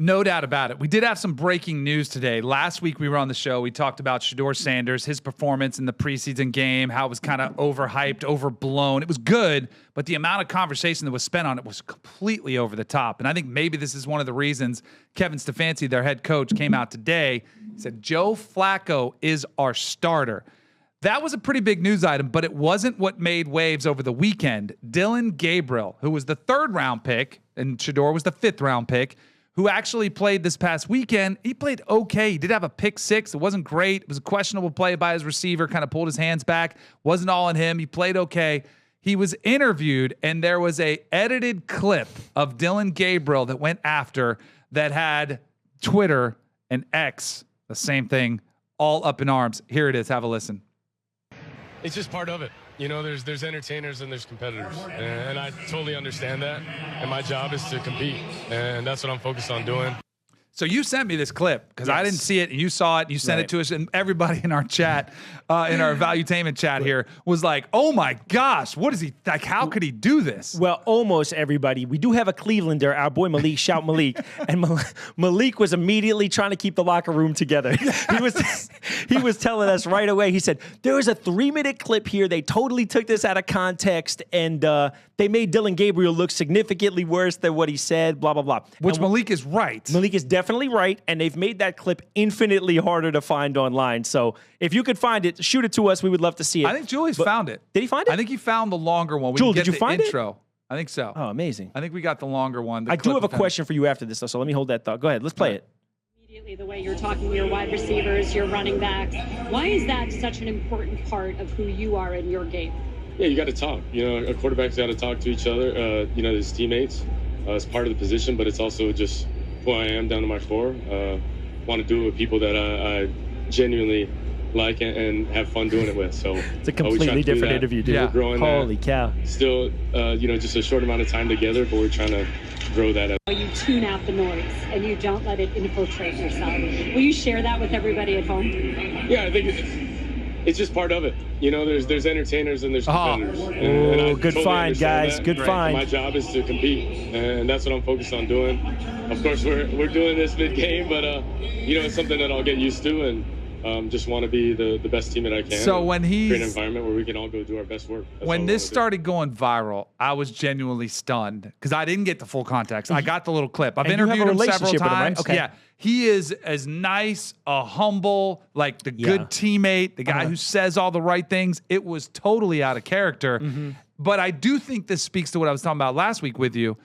No doubt about it. We did have some breaking news today. Last week we were on the show. We talked about Shedeur Sanders, his performance in the preseason game, how it was kind of overhyped, overblown. It was good, but the amount of conversation that was spent on it was completely over the top. And I think maybe this is one of the reasons Kevin Stefanski, their head coach, came out today. He said, Joe Flacco is our starter. That was a pretty big news item, but it wasn't what made waves over the weekend. Dillon Gabriel, who was the 3rd-round pick, and Shedeur was the 5th-round pick, who actually played this past weekend. He played okay. He did have a pick 6. It wasn't great. It was a questionable play by his receiver, kind of pulled his hands back. Wasn't all on him. He played okay. He was interviewed, and there was a edited clip of Dillon Gabriel that went after that had Twitter and X, the same thing, all up in arms. Here it is. Have a listen. It's just part of it. You know, there's entertainers and there's competitors, and I totally understand that. And my job is to compete, and that's what I'm focused on doing. So you sent me this clip because I didn't see it, and you saw it, and you sent it to us, and everybody in our chat, in our Valuetainment chat here, was like, "Oh my gosh, what is he like? How could he do this?" Well, almost everybody. We do have a Clevelander, our boy Malik. Shout Malik, and Malik was immediately trying to keep the locker room together. He was telling us right away. He said there was a 3-minute clip here. They totally took this out of context, and they made Dillon Gabriel look significantly worse than what he said. Blah blah blah. Which Malik is right. Malik is definitely right, and they've made that clip infinitely harder to find online. So if you could find it, shoot it to us. We would love to see it. I think Julie's found it. Did he find it? I think he found the longer one. Jules, did you find intro. it? I think so. Oh, amazing. I think we got the longer one. I do have a question for you after this, though, so let me hold that thought. Go ahead. Let's play it. Immediately, the way you're talking to your wide receivers, your running backs, why is that such an important part of who you are in your game? Yeah, you got to talk. You know, a quarterback's got to talk to each other, you know, his teammates. It's part of the position, but it's also just who I am down to my core. Want to do it with people that I genuinely like and have fun doing it with. So it's a completely different interview, dude. Yeah. We're growing Holy that. cow. Still, you know, just a short amount of time together, but we're trying to grow that up. You tune out the noise and you don't let it infiltrate yourself. Will you share that with everybody at home? Yeah, I think it's just part of it. You know, there's entertainers and there's competitors. And I good totally find, understand guys. that. Good find. My job is to compete, and that's what I'm focused on doing. Of course, we're doing this mid-game, but you know, it's something that I'll get used to, and just want to be the best team that I can. So when create an environment where we can all go do our best work. When this started going viral, I was genuinely stunned because I didn't get the full context. I got the little clip. I've interviewed him several times. Okay. Yeah, he is as nice, a humble, like the good teammate, the guy who says all the right things. It was totally out of character. But I do think this speaks to what I was talking about last week with you.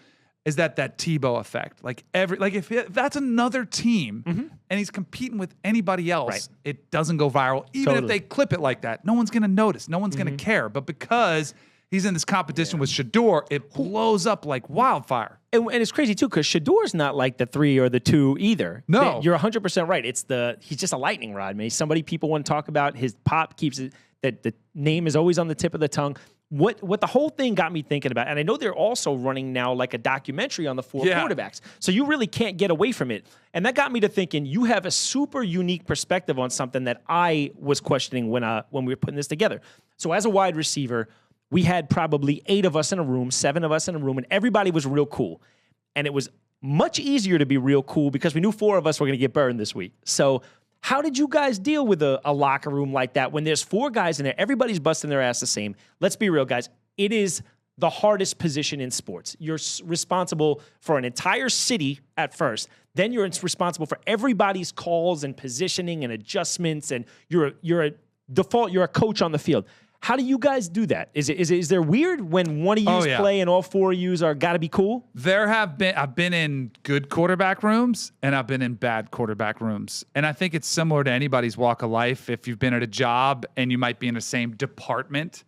Is that Tebow effect? Like if that's another team and he's competing with anybody else, it doesn't go viral. Even if they clip it like that, no one's going to notice. No one's going to care. But because he's in this competition with Shedeur, it blows up like wildfire. And it's crazy too because Shedeur's not like the 3 or the 2 either. No, you're 100% right. He's just a lightning rod, man. He's somebody people want to talk about. His pop keeps it. That the name is always on the tip of the tongue. What the whole thing got me thinking about, and I know they're also running now like a documentary on the 4 quarterbacks, so you really can't get away from it. And that got me to thinking you have a super unique perspective on something that I was questioning when we were putting this together. So as a wide receiver, we had probably 8 of us in a room, 7 of us in a room, and everybody was real cool. And it was much easier to be real cool because we knew 4 of us were going to get burned this week. So how did you guys deal with a locker room like that when there's 4 guys in there, everybody's busting their ass the same? Let's be real, guys. It is the hardest position in sports. You're responsible for an entire city at first. Then you're responsible for everybody's calls and positioning and adjustments, and you're a coach on the field. How do you guys do that? Is there weird when one of you play and all 4 of you are got to be cool? I've been in good quarterback rooms and I've been in bad quarterback rooms. And I think it's similar to anybody's walk of life. If you've been at a job and you might be in the same department,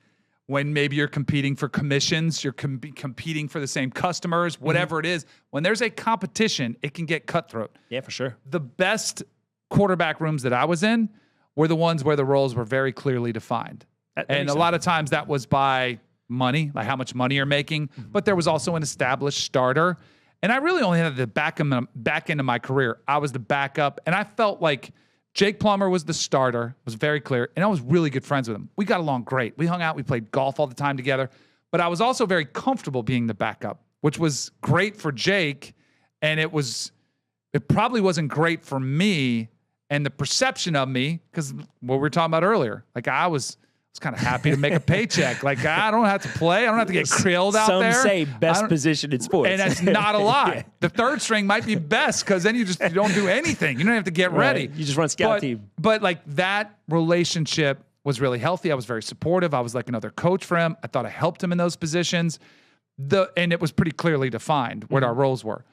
when maybe you're competing for commissions, you're competing for the same customers, whatever it is, when there's a competition, it can get cutthroat. Yeah, for sure. The best quarterback rooms that I was in were the ones where the roles were very clearly defined. And a lot of times that was by money, like how much money you're making. But there was also an established starter. And I really only had the back end of my career. I was the backup. And I felt like Jake Plummer was the starter. It was very clear. And I was really good friends with him. We got along great. We hung out. We played golf all the time together. But I was also very comfortable being the backup, which was great for Jake. And it was it probably wasn't great for me and the perception of me, because what we were talking about earlier, like I was kind of happy to make a paycheck. Like I don't have to play. I don't have to get krilled out there. Some say best position in sports. And that's not a lie. The third string might be best because then you don't do anything. You don't have to get ready. You just run scout team. But like that relationship was really healthy. I was very supportive. I was like another coach for him. I thought I helped him in those positions. And it was pretty clearly defined what our roles were.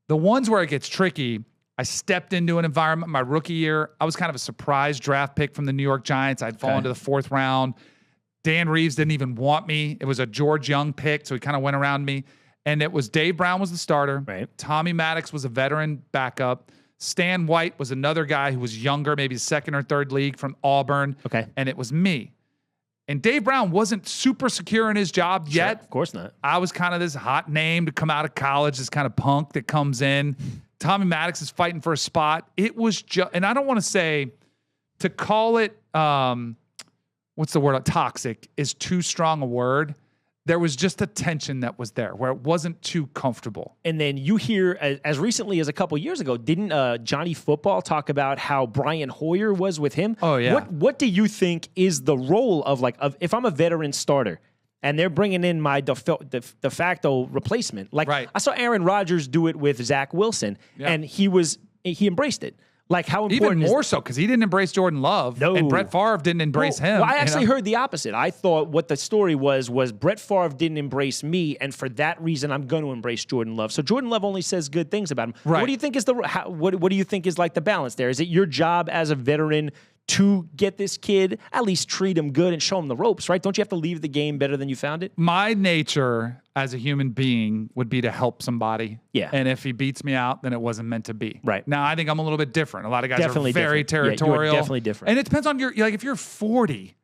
The ones where it gets tricky, I stepped into an environment my rookie year. I was kind of a surprise draft pick from the New York Giants. I'd fallen to the 4th round. Dan Reeves didn't even want me. It was a George Young pick, so he kind of went around me. And it was Dave Brown was the starter. Right. Tommy Maddox was a veteran backup. Stan White was another guy who was younger, maybe 2nd or 3rd league from Auburn. Okay. And it was me. And Dave Brown wasn't super secure in his job yet. Of course not. I was kind of this hot name to come out of college, this kind of punk that comes in. Tommy Maddox is fighting for a spot. It was just, and I don't want to say, to call it, what's the word? Toxic is too strong a word. There was just a tension that was there where it wasn't too comfortable. And then you hear, as recently as a couple years ago, didn't Johnny Football talk about how Brian Hoyer was with him? Oh, yeah. What do you think is the role of if I'm a veteran starter and they're bringing in my de facto replacement? Like right. I saw Aaron Rodgers do it with Zach Wilson, and he embraced it. Like how important even more so because he didn't embrace Jordan Love, No. and Brett Favre didn't embrace him. Well, I actually heard the opposite. I thought what the story was Brett Favre didn't embrace me, and for that reason, I'm going to embrace Jordan Love. So Jordan Love only says good things about him. Right. What do you think is what do you think is like the balance there? Is it your job as a veteran to get this kid, at least treat him good and show him the ropes, right? Don't you have to leave the game better than you found it? My nature as a human being would be to help somebody. Yeah. And if he beats me out, then it wasn't meant to be. Right. Now, I think I'm a little bit different. A lot of guys Definitely are very different. Yeah, territorial. you are definitely different. And it depends on if you're 40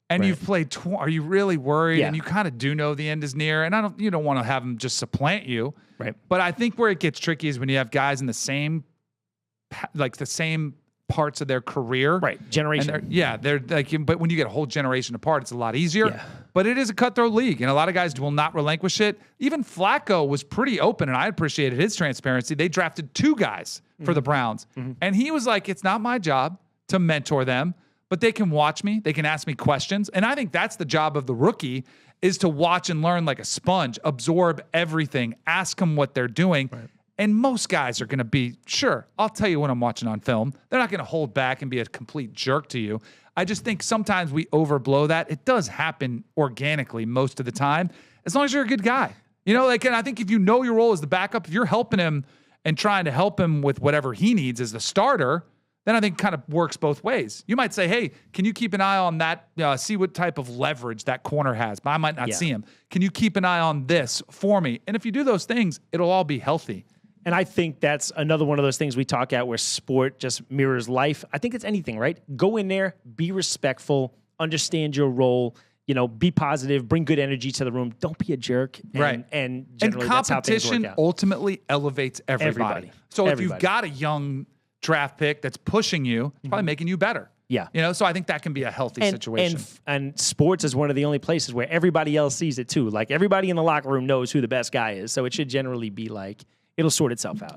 and Right. you've played, are you really worried? Yeah. And you kind of do know the end is near. And you don't want to have them just supplant you. Right. But I think where it gets tricky is when you have guys in the same parts of their career. Right. Generation. They're like, but when you get a whole generation apart, it's a lot easier. Yeah. But it is a cutthroat league, and a lot of guys will not relinquish it. Even Flacco was pretty open, and I appreciated his transparency. They drafted 2 guys for the Browns, and he was like, it's not my job to mentor them, but they can watch me. They can ask me questions, and I think that's the job of the rookie is to watch and learn like a sponge, absorb everything, ask them what they're doing. Right. And most guys are going to be, sure, I'll tell you when I'm watching on film. They're not going to hold back and be a complete jerk to you. I just think sometimes we overblow that. It does happen organically most of the time, as long as you're a good guy. And I think if you know your role as the backup, if you're helping him and trying to help him with whatever he needs as the starter, then I think it kind of works both ways. You might say, hey, can you keep an eye on that, see what type of leverage that corner has, but I might not see him. Can you keep an eye on this for me? And if you do those things, it'll all be healthy. And I think that's another one of those things we talk about where sport just mirrors life. I think it's anything, right? Go in there, be respectful, understand your role, be positive, bring good energy to the room. Don't be a jerk. Right. And generally that's how things work competition out. ultimately elevates everybody. So if you've got a young draft pick that's pushing you, it's probably making you better. Yeah. So I think that can be a healthy situation. And sports is one of the only places where everybody else sees it too. Like everybody in the locker room knows who the best guy is. So it should generally be like, it'll sort itself out.